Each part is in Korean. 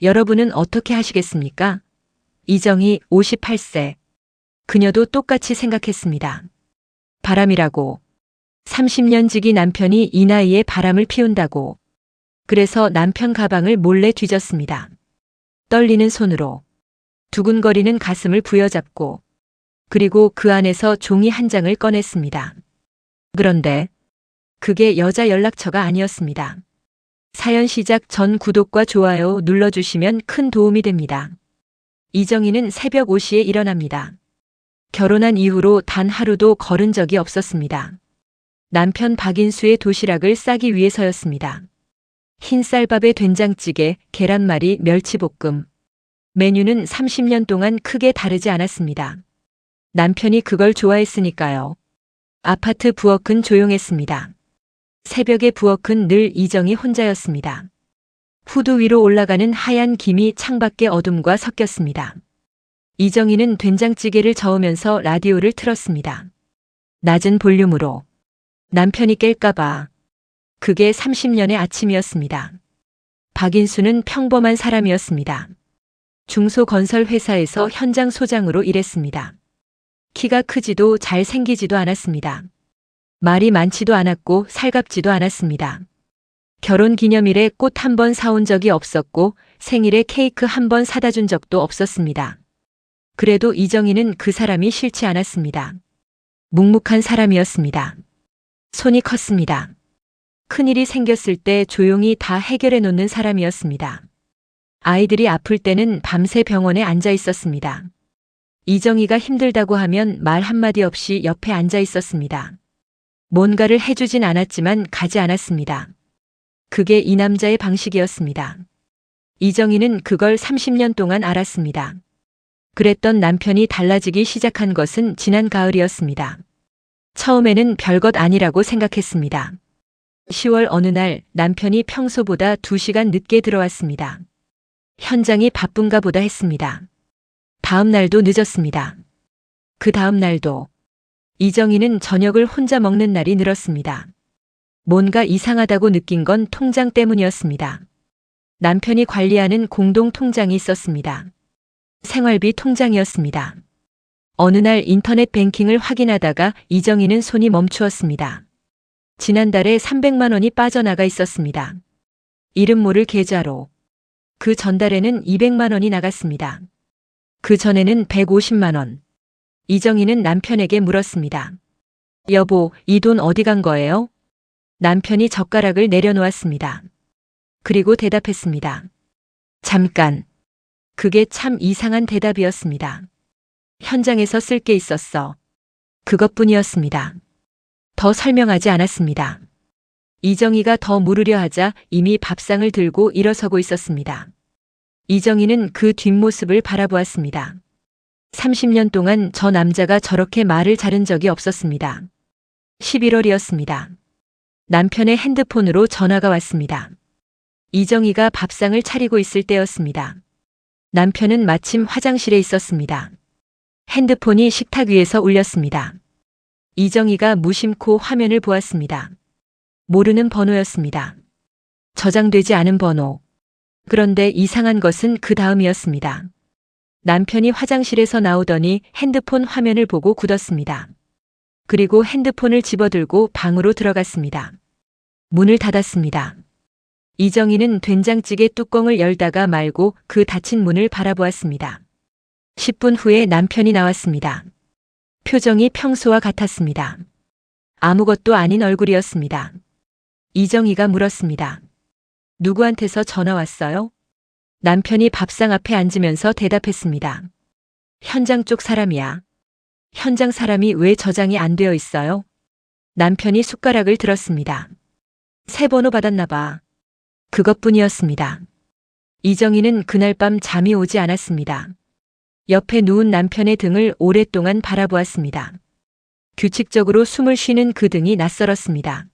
여러분은 어떻게 하시겠습니까? 이정희 58세. 그녀도 똑같이 생각했습니다. 바람이라고. 30년 지기 남편이 이 나이에 바람을 피운다고. 그래서 남편 가방을 몰래 뒤졌습니다. 떨리는 손으로. 두근거리는 가슴을 부여잡고. 그리고 그 안에서 종이 한 장을 꺼냈습니다. 그런데 그게 여자 연락처가 아니었습니다. 사연 시작 전 구독과 좋아요 눌러주시면 큰 도움이 됩니다. 이정희는 새벽 5시에 일어납니다. 결혼한 이후로 단 하루도 걸은 적이 없었습니다. 남편 박인수의 도시락을 싸기 위해서였습니다. 흰 쌀밥에 된장찌개, 계란말이, 멸치볶음. 메뉴는 30년 동안 크게 다르지 않았습니다. 남편이 그걸 좋아했으니까요. 아파트 부엌은 조용했습니다. 새벽의 부엌은 늘 이정희 혼자였습니다. 후드 위로 올라가는 하얀 김이 창밖의 어둠과 섞였습니다. 이정희는 된장찌개를 저으면서 라디오를 틀었습니다. 낮은 볼륨으로. 남편이 깰까봐. 그게 30년의 아침이었습니다. 박인수는 평범한 사람이었습니다. 중소건설회사에서 현장 소장으로 일했습니다. 키가 크지도 잘생기지도 않았습니다. 말이 많지도 않았고 살갑지도 않았습니다. 결혼 기념일에 꽃 한 번 사온 적이 없었고 생일에 케이크 한 번 사다 준 적도 없었습니다. 그래도 이정희는 그 사람이 싫지 않았습니다. 묵묵한 사람이었습니다. 손이 컸습니다. 큰일이 생겼을 때 조용히 다 해결해 놓는 사람이었습니다. 아이들이 아플 때는 밤새 병원에 앉아 있었습니다. 이정희가 힘들다고 하면 말 한마디 없이 옆에 앉아 있었습니다. 뭔가를 해주진 않았지만 가지 않았습니다. 그게 이 남자의 방식이었습니다. 이정희는 그걸 30년 동안 알았습니다. 그랬던 남편이 달라지기 시작한 것은 지난 가을이었습니다. 처음에는 별것 아니라고 생각했습니다. 10월 어느 날 남편이 평소보다 2시간 늦게 들어왔습니다. 현장이 바쁜가 보다 했습니다. 다음 날도 늦었습니다. 그 다음 날도. 이정희는 저녁을 혼자 먹는 날이 늘었습니다. 뭔가 이상하다고 느낀 건 통장 때문이었습니다. 남편이 관리하는 공동 통장이 있었습니다. 생활비 통장이었습니다. 어느 날 인터넷 뱅킹을 확인하다가 이정희는 손이 멈추었습니다. 지난달에 300만 원이 빠져나가 있었습니다. 이름 모를 계좌로. 그 전달에는 200만 원이 나갔습니다. 그 전에는 150만 원. 이정희는 남편에게 물었습니다. 여보, 이 돈 어디 간 거예요? 남편이 젓가락을 내려놓았습니다. 그리고 대답했습니다. 잠깐. 그게 참 이상한 대답이었습니다. 현장에서 쓸 게 있었어. 그것뿐이었습니다. 더 설명하지 않았습니다. 이정희가 더 물으려 하자 이미 밥상을 들고 일어서고 있었습니다. 이정희는 그 뒷모습을 바라보았습니다. 30년 동안 저 남자가 저렇게 말을 자른 적이 없었습니다. 11월이었습니다. 남편의 핸드폰으로 전화가 왔습니다. 이정희가 밥상을 차리고 있을 때였습니다. 남편은 마침 화장실에 있었습니다. 핸드폰이 식탁 위에서 울렸습니다. 이정희가 무심코 화면을 보았습니다. 모르는 번호였습니다. 저장되지 않은 번호. 그런데 이상한 것은 그 다음이었습니다. 남편이 화장실에서 나오더니 핸드폰 화면을 보고 굳었습니다. 그리고 핸드폰을 집어들고 방으로 들어갔습니다. 문을 닫았습니다. 이정희는 된장찌개 뚜껑을 열다가 말고 그 닫힌 문을 바라보았습니다. 10분 후에 남편이 나왔습니다. 표정이 평소와 같았습니다. 아무것도 아닌 얼굴이었습니다. 이정희가 물었습니다. 누구한테서 전화 왔어요? 남편이 밥상 앞에 앉으면서 대답했습니다. 현장 쪽 사람이야. 현장 사람이 왜 저장이 안 되어 있어요? 남편이 숟가락을 들었습니다. 새 번호 받았나 봐. 그것뿐이었습니다. 이정희는 그날 밤 잠이 오지 않았습니다. 옆에 누운 남편의 등을 오랫동안 바라보았습니다. 규칙적으로 숨을 쉬는 그 등이 낯설었습니다.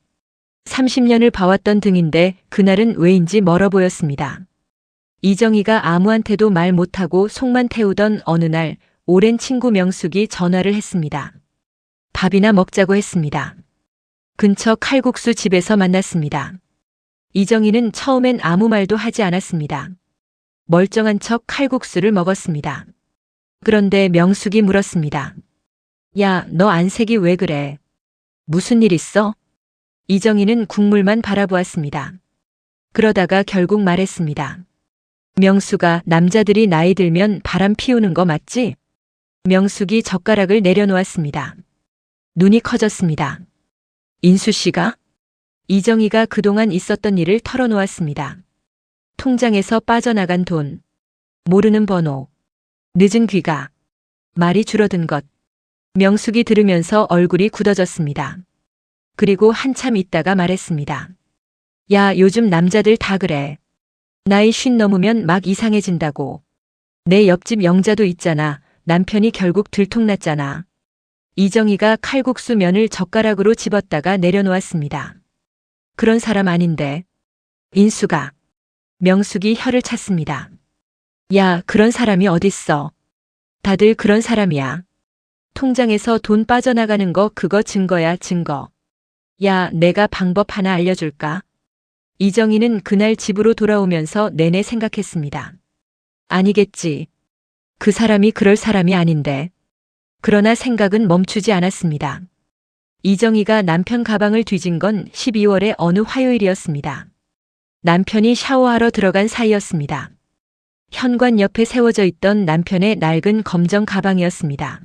30년을 봐왔던 등인데 그날은 왜인지 멀어 보였습니다. 이정희가 아무한테도 말 못하고 속만 태우던 어느 날 오랜 친구 명숙이 전화를 했습니다. 밥이나 먹자고 했습니다. 근처 칼국수 집에서 만났습니다. 이정희는 처음엔 아무 말도 하지 않았습니다. 멀쩡한 척 칼국수를 먹었습니다. 그런데 명숙이 물었습니다. 야, 너 안색이 왜 그래? 무슨 일 있어? 이정희는 국물만 바라보았습니다. 그러다가 결국 말했습니다. 명숙아, 남자들이 나이 들면 바람 피우는 거 맞지? 명숙이 젓가락을 내려놓았습니다. 눈이 커졌습니다. 인수 씨가? 이정희가 그동안 있었던 일을 털어놓았습니다. 통장에서 빠져나간 돈, 모르는 번호, 늦은 귀가, 말이 줄어든 것. 명숙이 들으면서 얼굴이 굳어졌습니다. 그리고 한참 있다가 말했습니다. 야, 요즘 남자들 다 그래. 나이 50 넘으면 막 이상해진다고. 내 옆집 영자도 있잖아. 남편이 결국 들통났잖아. 이정희가 칼국수 면을 젓가락으로 집었다가 내려놓았습니다. 그런 사람 아닌데. 인수가. 명숙이 혀를 찼습니다. 야, 그런 사람이 어딨어. 다들 그런 사람이야. 통장에서 돈 빠져나가는 거 그거 증거야, 증거. 야, 내가 방법 하나 알려줄까? 이정희는 그날 집으로 돌아오면서 내내 생각했습니다. 아니겠지. 그 사람이 그럴 사람이 아닌데. 그러나 생각은 멈추지 않았습니다. 이정희가 남편 가방을 뒤진 건 12월의 어느 화요일이었습니다. 남편이 샤워하러 들어간 사이였습니다. 현관 옆에 세워져 있던 남편의 낡은 검정 가방이었습니다.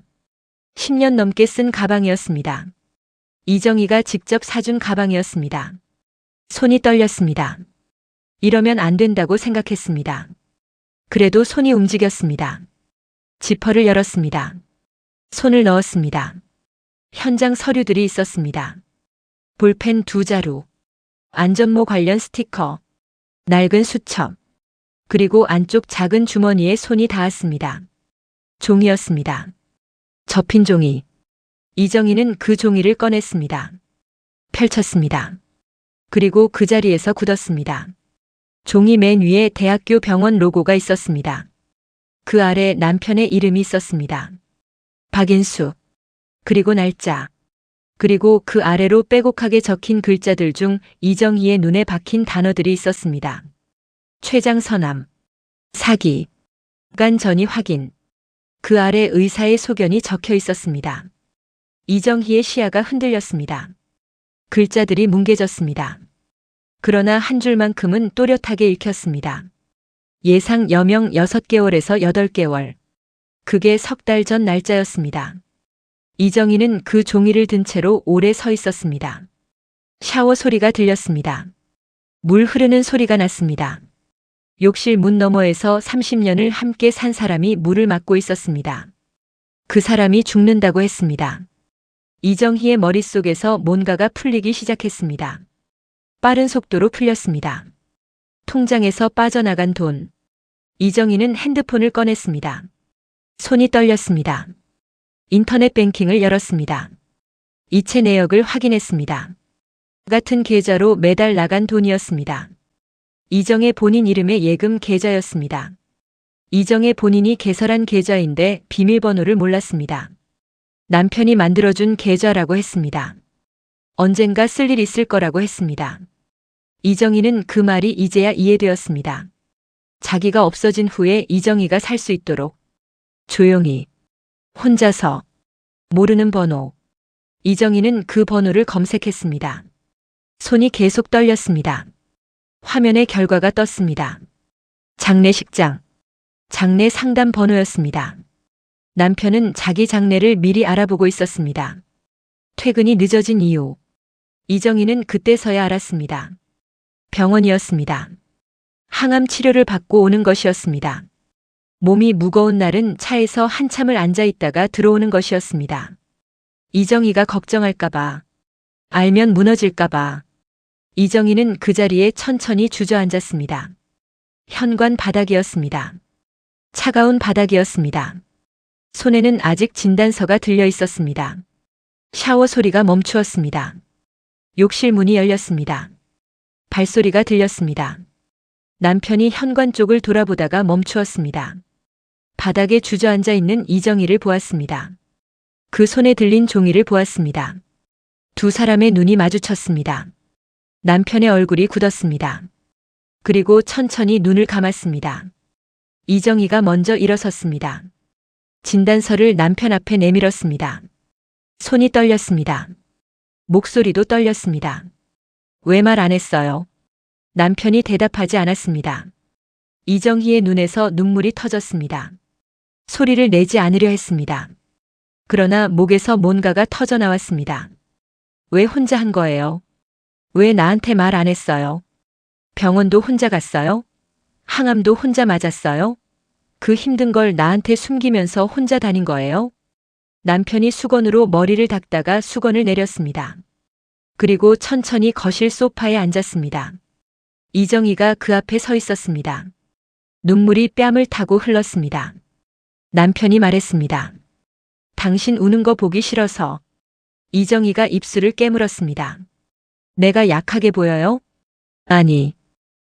10년 넘게 쓴 가방이었습니다. 이정희가 직접 사준 가방이었습니다. 손이 떨렸습니다. 이러면 안 된다고 생각했습니다. 그래도 손이 움직였습니다. 지퍼를 열었습니다. 손을 넣었습니다. 현장 서류들이 있었습니다. 볼펜 2자루, 안전모 관련 스티커, 낡은 수첩, 그리고 안쪽 작은 주머니에 손이 닿았습니다. 종이였습니다. 접힌 종이. 이정희는 그 종이를 꺼냈습니다. 펼쳤습니다. 그리고 그 자리에서 굳었습니다. 종이 맨 위에 대학교 병원 로고가 있었습니다. 그 아래 남편의 이름이 있었습니다. 박인수. 그리고 날짜. 그리고 그 아래로 빼곡하게 적힌 글자들 중 이정희의 눈에 박힌 단어들이 있었습니다. 최장서남. 사기. 간 전이 확인. 그 아래 의사의 소견이 적혀 있었습니다. 이정희의 시야가 흔들렸습니다. 글자들이 뭉개졌습니다. 그러나 한 줄만큼은 또렷하게 읽혔습니다. 예상 여명 6개월에서 8개월. 그게 석 달 전 날짜였습니다. 이정희는 그 종이를 든 채로 오래 서 있었습니다. 샤워 소리가 들렸습니다. 물 흐르는 소리가 났습니다. 욕실 문 너머에서 30년을 함께 산 사람이 물을 맞고 있었습니다. 그 사람이 죽는다고 했습니다. 이정희의 머릿속에서 뭔가가 풀리기 시작했습니다. 빠른 속도로 풀렸습니다. 통장에서 빠져나간 돈. 이정희는 핸드폰을 꺼냈습니다. 손이 떨렸습니다. 인터넷 뱅킹을 열었습니다. 이체 내역을 확인했습니다. 같은 계좌로 매달 나간 돈이었습니다. 이정의 본인 이름의 예금 계좌였습니다. 이정의 본인이 개설한 계좌인데 비밀번호를 몰랐습니다. 남편이 만들어준 계좌라고 했습니다. 언젠가 쓸 일 있을 거라고 했습니다. 이정희는 그 말이 이제야 이해되었습니다. 자기가 없어진 후에 이정희가 살 수 있도록 조용히 혼자서 모르는 번호. 이정희는 그 번호를 검색했습니다. 손이 계속 떨렸습니다. 화면에 결과가 떴습니다. 장례식장. 장례 상담 번호였습니다. 남편은 자기 장례를 미리 알아보고 있었습니다. 퇴근이 늦어진 이유. 이정희는 그때서야 알았습니다. 병원이었습니다. 항암 치료를 받고 오는 것이었습니다. 몸이 무거운 날은 차에서 한참을 앉아 있다가 들어오는 것이었습니다. 이정희가 걱정할까봐, 알면 무너질까봐. 이정희는 그 자리에 천천히 주저앉았습니다. 현관 바닥이었습니다. 차가운 바닥이었습니다. 손에는 아직 진단서가 들려 있었습니다. 샤워 소리가 멈추었습니다. 욕실 문이 열렸습니다. 발소리가 들렸습니다. 남편이 현관 쪽을 돌아보다가 멈추었습니다. 바닥에 주저앉아 있는 이정희를 보았습니다. 그 손에 들린 종이를 보았습니다. 두 사람의 눈이 마주쳤습니다. 남편의 얼굴이 굳었습니다. 그리고 천천히 눈을 감았습니다. 이정희가 먼저 일어섰습니다. 진단서를 남편 앞에 내밀었습니다. 손이 떨렸습니다. 목소리도 떨렸습니다. 왜 말 안 했어요? 남편이 대답하지 않았습니다. 이정희의 눈에서 눈물이 터졌습니다. 소리를 내지 않으려 했습니다. 그러나 목에서 뭔가가 터져 나왔습니다. 왜 혼자 한 거예요? 왜 나한테 말 안 했어요? 병원도 혼자 갔어요? 항암도 혼자 맞았어요? 그 힘든 걸 나한테 숨기면서 혼자 다닌 거예요? 남편이 수건으로 머리를 닦다가 수건을 내렸습니다. 그리고 천천히 거실 소파에 앉았습니다. 이정희가 그 앞에 서 있었습니다. 눈물이 뺨을 타고 흘렀습니다. 남편이 말했습니다. 당신 우는 거 보기 싫어서. 이정희가 입술을 깨물었습니다. 내가 약하게 보여요? 아니.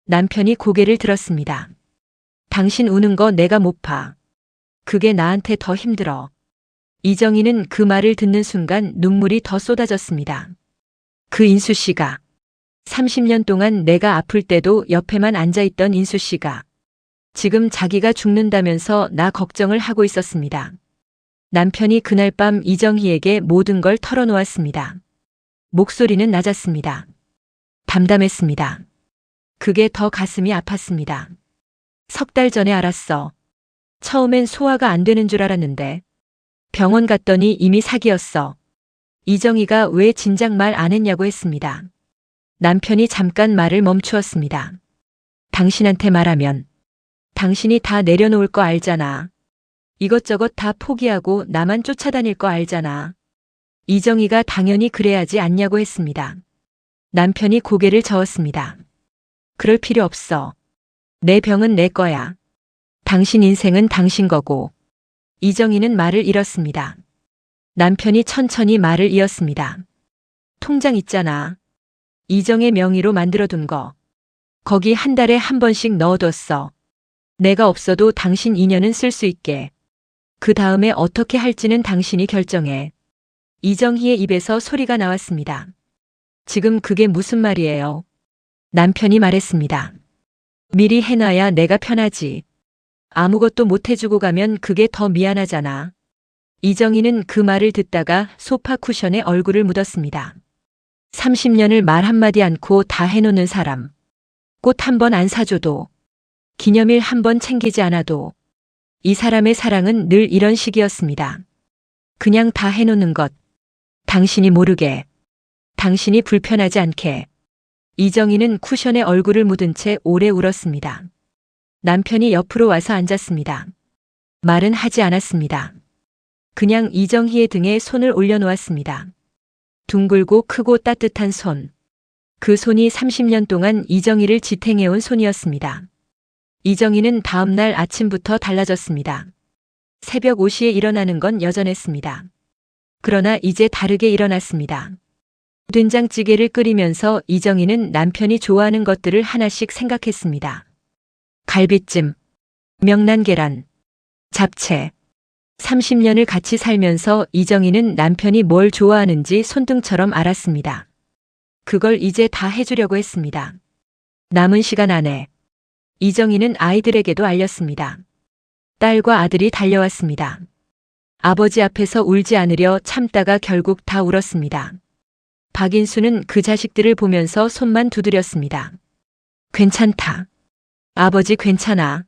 남편이 고개를 들었습니다. 당신 우는 거 내가 못 봐. 그게 나한테 더 힘들어. 이정희는 그 말을 듣는 순간 눈물이 더 쏟아졌습니다. 그 인수 씨가 30년 동안 내가 아플 때도 옆에만 앉아있던 인수 씨가 지금 자기가 죽는다면서 나 걱정을 하고 있었습니다. 남편이 그날 밤 이정희에게 모든 걸 털어놓았습니다. 목소리는 낮았습니다. 담담했습니다. 그게 더 가슴이 아팠습니다. 3달 전에 알았어. 처음엔 소화가 안 되는 줄 알았는데 병원 갔더니 이미 사기였어. 이정희가 왜 진작 말 안 했냐고 했습니다. 남편이 잠깐 말을 멈추었습니다. 당신한테 말하면 당신이 다 내려놓을 거 알잖아. 이것저것 다 포기하고 나만 쫓아다닐 거 알잖아. 이정희가 당연히 그래야지 않냐고 했습니다. 남편이 고개를 저었습니다. 그럴 필요 없어. 내 병은 내 거야. 당신 인생은 당신 거고. 이정희는 말을 잃었습니다. 남편이 천천히 말을 이었습니다. 통장 있잖아. 이정의 명의로 만들어둔 거. 거기 한 달에 한 번씩 넣어뒀어. 내가 없어도 당신 인연은 쓸 수 있게. 그 다음에 어떻게 할지는 당신이 결정해. 이정희의 입에서 소리가 나왔습니다. 지금 그게 무슨 말이에요? 남편이 말했습니다. 미리 해놔야 내가 편하지. 아무것도 못 해주고 가면 그게 더 미안하잖아. 이정희는 그 말을 듣다가 소파 쿠션에 얼굴을 묻었습니다. 30년을 말 한마디 않고 다 해놓는 사람. 꽃 한 번 안 사줘도, 기념일 한 번 챙기지 않아도 이 사람의 사랑은 늘 이런 식이었습니다. 그냥 다 해놓는 것. 당신이 모르게. 당신이 불편하지 않게. 이정희는 쿠션에 얼굴을 묻은 채 오래 울었습니다. 남편이 옆으로 와서 앉았습니다. 말은 하지 않았습니다. 그냥 이정희의 등에 손을 올려놓았습니다. 둥글고 크고 따뜻한 손. 그 손이 30년 동안 이정희를 지탱해온 손이었습니다. 이정희는 다음 날 아침부터 달라졌습니다. 새벽 5시에 일어나는 건 여전했습니다. 그러나 이제 다르게 일어났습니다. 된장찌개를 끓이면서 이정희는 남편이 좋아하는 것들을 하나씩 생각했습니다. 갈비찜, 명란계란, 잡채. 30년을 같이 살면서 이정희는 남편이 뭘 좋아하는지 손등처럼 알았습니다. 그걸 이제 다 해주려고 했습니다. 남은 시간 안에 이정희는 아이들에게도 알렸습니다. 딸과 아들이 달려왔습니다. 아버지 앞에서 울지 않으려 참다가 결국 다 울었습니다. 박인수는 그 자식들을 보면서 손만 두드렸습니다. 괜찮다. 아버지 괜찮아.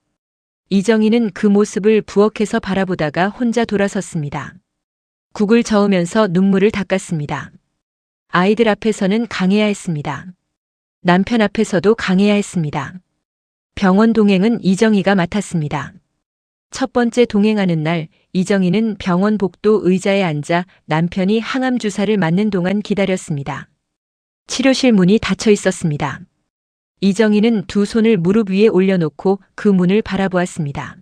이정희는 그 모습을 부엌에서 바라보다가 혼자 돌아섰습니다. 국을 저으면서 눈물을 닦았습니다. 아이들 앞에서는 강해야 했습니다. 남편 앞에서도 강해야 했습니다. 병원 동행은 이정희가 맡았습니다. 첫 번째 동행하는 날 이정희는 병원 복도 의자에 앉아 남편이 항암 주사를 맞는 동안 기다렸습니다. 치료실 문이 닫혀 있었습니다. 이정희는 두 손을 무릎 위에 올려놓고 그 문을 바라보았습니다.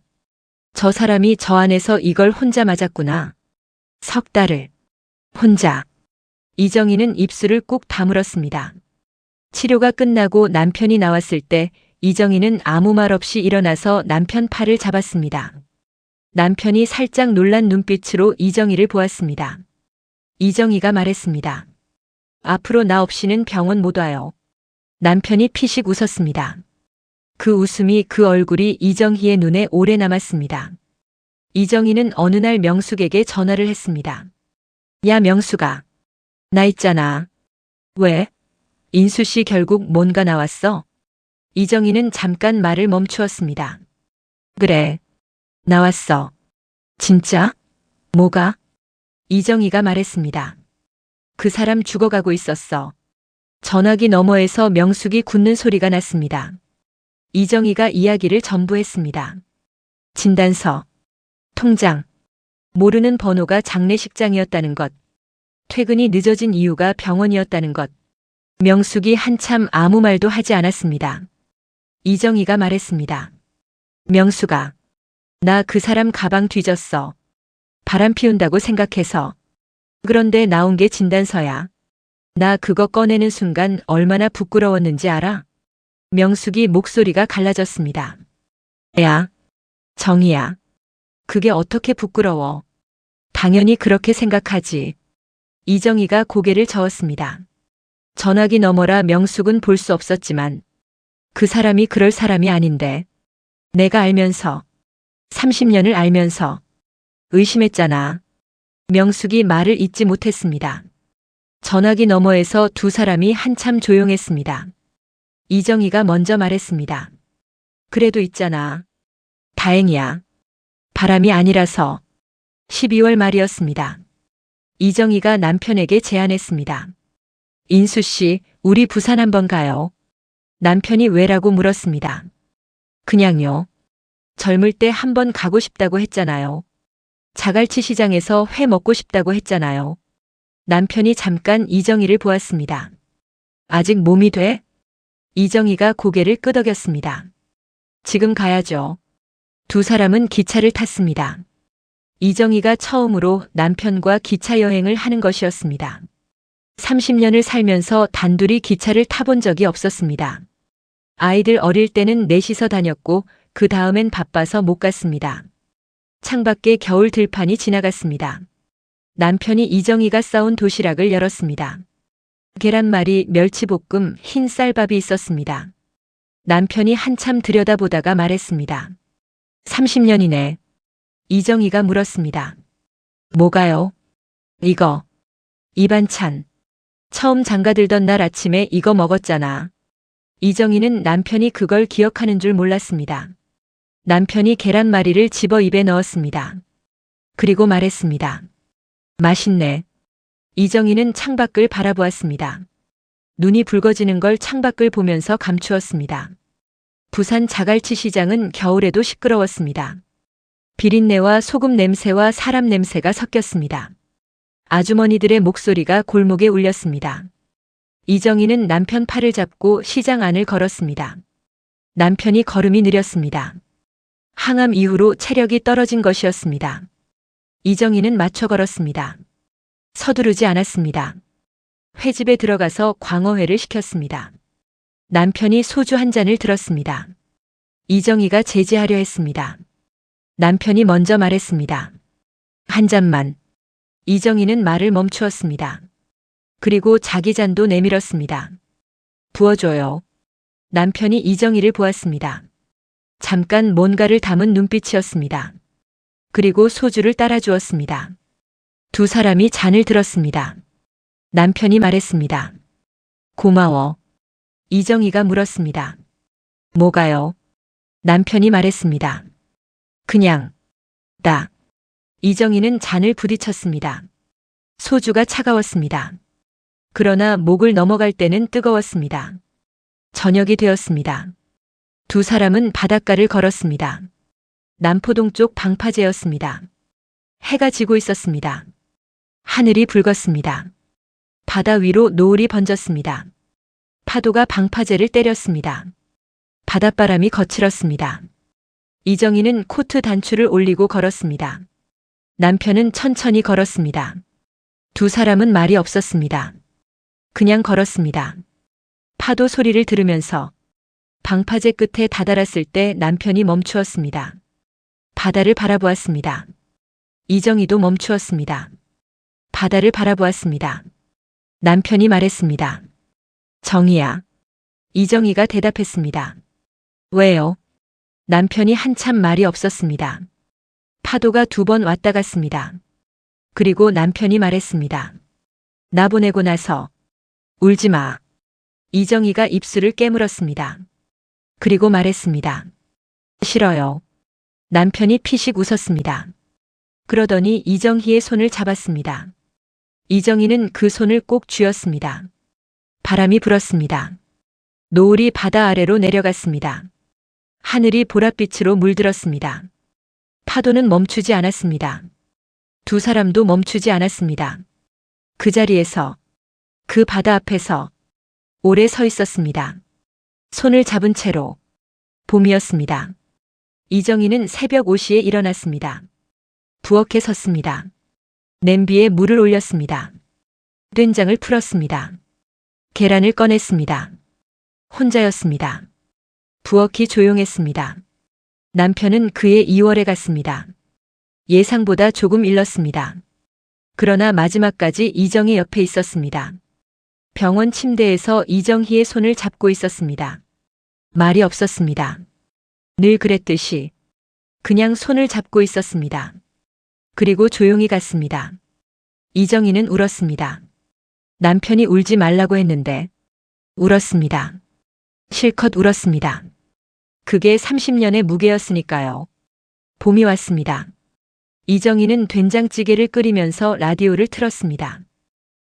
저 사람이 저 안에서 이걸 혼자 맞았구나. 3달을. 혼자. 이정희는 입술을 꾹 다물었습니다. 치료가 끝나고 남편이 나왔을 때 이정희는 아무 말 없이 일어나서 남편 팔을 잡았습니다. 남편이 살짝 놀란 눈빛으로 이정희를 보았습니다. 이정희가 말했습니다. 앞으로 나 없이는 병원 못 와요. 남편이 피식 웃었습니다. 그 웃음이 그 얼굴이 이정희의 눈에 오래 남았습니다. 이정희는 어느 날 명숙에게 전화를 했습니다. 야, 명숙아. 나 있잖아. 왜? 인수 씨 결국 뭔가 나왔어? 이정희는 잠깐 말을 멈추었습니다. 그래. 나왔어. 진짜? 뭐가? 이정희가 말했습니다. 그 사람 죽어가고 있었어. 전화기 너머에서 명숙이 굳는 소리가 났습니다. 이정희가 이야기를 전부했습니다. 진단서, 통장, 모르는 번호가 장례식장이었다는 것, 퇴근이 늦어진 이유가 병원이었다는 것. 명숙이 한참 아무 말도 하지 않았습니다. 이정희가 말했습니다. 명숙아, 나 그 사람 가방 뒤졌어. 바람 피운다고 생각해서. 그런데 나온 게 진단서야. 나 그거 꺼내는 순간 얼마나 부끄러웠는지 알아? 명숙이 목소리가 갈라졌습니다. 야, 정희야. 그게 어떻게 부끄러워. 당연히 그렇게 생각하지. 이정희가 고개를 저었습니다. 전화기 너머라 명숙은 볼 수 없었지만 그 사람이 그럴 사람이 아닌데 내가 알면서 30년을 알면서 의심했잖아. 명숙이 말을 잇지 못했습니다. 전화기 너머에서 두 사람이 한참 조용했습니다. 이정희가 먼저 말했습니다. 그래도 있잖아. 다행이야. 바람이 아니라서. 12월 말이었습니다. 이정희가 남편에게 제안했습니다. 인수 씨, 우리 부산 한번 가요. 남편이 왜라고 물었습니다. 그냥요. 젊을 때 한번 가고 싶다고 했잖아요. 자갈치 시장에서 회 먹고 싶다고 했잖아요. 남편이 잠깐 이정희를 보았습니다. 아직 몸이 돼? 이정희가 고개를 끄덕였습니다. 지금 가야죠. 두 사람은 기차를 탔습니다. 이정희가 처음으로 남편과 기차 여행을 하는 것이었습니다. 30년을 살면서 단둘이 기차를 타본 적이 없었습니다. 아이들 어릴 때는 넷이서 다녔고 그 다음엔 바빠서 못 갔습니다. 창밖에 겨울 들판이 지나갔습니다. 남편이 이정희가 싸온 도시락을 열었습니다. 계란말이, 멸치볶음, 흰 쌀밥이 있었습니다. 남편이 한참 들여다보다가 말했습니다. 30년이네. 이정희가 물었습니다. 뭐가요? 이거. 이 반찬. 처음 장가들던 날 아침에 이거 먹었잖아. 이정희는 남편이 그걸 기억하는 줄 몰랐습니다. 남편이 계란말이를 집어 입에 넣었습니다. 그리고 말했습니다. 맛있네. 이정희는 창밖을 바라보았습니다. 눈이 붉어지는 걸 창밖을 보면서 감추었습니다. 부산 자갈치 시장은 겨울에도 시끄러웠습니다. 비린내와 소금 냄새와 사람 냄새가 섞였습니다. 아주머니들의 목소리가 골목에 울렸습니다. 이정희는 남편 팔을 잡고 시장 안을 걸었습니다. 남편이 걸음이 느렸습니다. 항암 이후로 체력이 떨어진 것이었습니다. 이정희는 맞춰 걸었습니다. 서두르지 않았습니다. 횟집에 들어가서 광어회를 시켰습니다. 남편이 소주 한 잔을 들었습니다. 이정희가 제지하려 했습니다. 남편이 먼저 말했습니다. 한 잔만. 이정희는 말을 멈추었습니다. 그리고 자기 잔도 내밀었습니다. 부어줘요. 남편이 이정희를 보았습니다. 잠깐 뭔가를 담은 눈빛이었습니다. 그리고 소주를 따라주었습니다. 두 사람이 잔을 들었습니다. 남편이 말했습니다. 고마워. 이정희가 물었습니다. 뭐가요? 남편이 말했습니다. 그냥. 딱. 이정희는 잔을 부딪혔습니다. 소주가 차가웠습니다. 그러나 목을 넘어갈 때는 뜨거웠습니다. 저녁이 되었습니다. 두 사람은 바닷가를 걸었습니다. 남포동 쪽 방파제였습니다. 해가 지고 있었습니다. 하늘이 붉었습니다. 바다 위로 노을이 번졌습니다. 파도가 방파제를 때렸습니다. 바닷바람이 거칠었습니다. 이정희는 코트 단추를 올리고 걸었습니다. 남편은 천천히 걸었습니다. 두 사람은 말이 없었습니다. 그냥 걸었습니다. 파도 소리를 들으면서 방파제 끝에 다다랐을 때 남편이 멈추었습니다. 바다를 바라보았습니다. 이정희도 멈추었습니다. 바다를 바라보았습니다. 남편이 말했습니다. 정희야. 이정희가 대답했습니다. 왜요? 남편이 한참 말이 없었습니다. 파도가 2번 왔다 갔습니다. 그리고 남편이 말했습니다. 나 보내고 나서 울지 마. 이정희가 입술을 깨물었습니다. 그리고 말했습니다. 싫어요. 남편이 피식 웃었습니다. 그러더니 이정희의 손을 잡았습니다. 이정희는 그 손을 꼭 쥐었습니다. 바람이 불었습니다. 노을이 바다 아래로 내려갔습니다. 하늘이 보랏빛으로 물들었습니다. 파도는 멈추지 않았습니다. 2 사람도 멈추지 않았습니다. 그 자리에서, 그 바다 앞에서 오래 서 있었습니다. 손을 잡은 채로. 봄이었습니다. 이정희는 새벽 5시에 일어났습니다. 부엌에 섰습니다. 냄비에 물을 올렸습니다. 된장을 풀었습니다. 계란을 꺼냈습니다. 혼자였습니다. 부엌이 조용했습니다. 남편은 그의 2월에 갔습니다. 예상보다 조금 일렀습니다. 그러나 마지막까지 이정희 옆에 있었습니다. 병원 침대에서 이정희의 손을 잡고 있었습니다. 말이 없었습니다. 늘 그랬듯이 그냥 손을 잡고 있었습니다. 그리고 조용히 갔습니다. 이정희는 울었습니다. 남편이 울지 말라고 했는데 울었습니다. 실컷 울었습니다. 그게 30년의 무게였으니까요. 봄이 왔습니다. 이정희는 된장찌개를 끓이면서 라디오를 틀었습니다.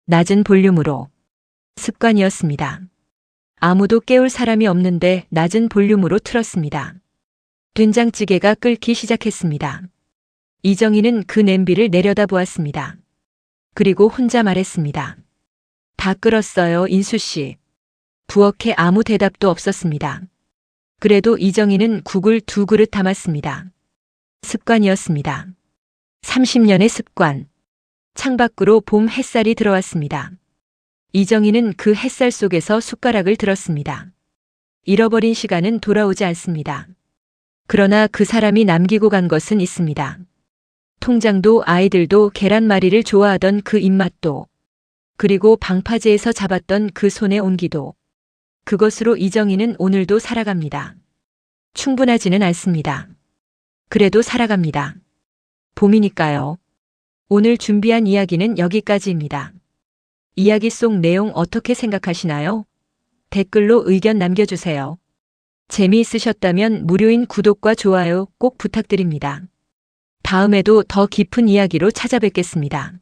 낮은 볼륨으로. 습관이었습니다. 아무도 깨울 사람이 없는데 낮은 볼륨으로 틀었습니다. 된장찌개가 끓기 시작했습니다. 이정희는 그 냄비를 내려다보았습니다. 그리고 혼자 말했습니다. 다 끓었어요, 인수 씨. 부엌에 아무 대답도 없었습니다. 그래도 이정희는 국을 2그릇 담았습니다. 습관이었습니다. 30년의 습관. 창밖으로 봄 햇살이 들어왔습니다. 이정희는 그 햇살 속에서 숟가락을 들었습니다. 잃어버린 시간은 돌아오지 않습니다. 그러나 그 사람이 남기고 간 것은 있습니다. 통장도 아이들도 계란말이를 좋아하던 그 입맛도, 그리고 방파제에서 잡았던 그 손의 온기도. 그것으로 이정희는 오늘도 살아갑니다. 충분하지는 않습니다. 그래도 살아갑니다. 봄이니까요. 오늘 준비한 이야기는 여기까지입니다. 이야기 속 내용 어떻게 생각하시나요? 댓글로 의견 남겨주세요. 재미있으셨다면 무료인 구독과 좋아요 꼭 부탁드립니다. 다음에도 더 깊은 이야기로 찾아뵙겠습니다.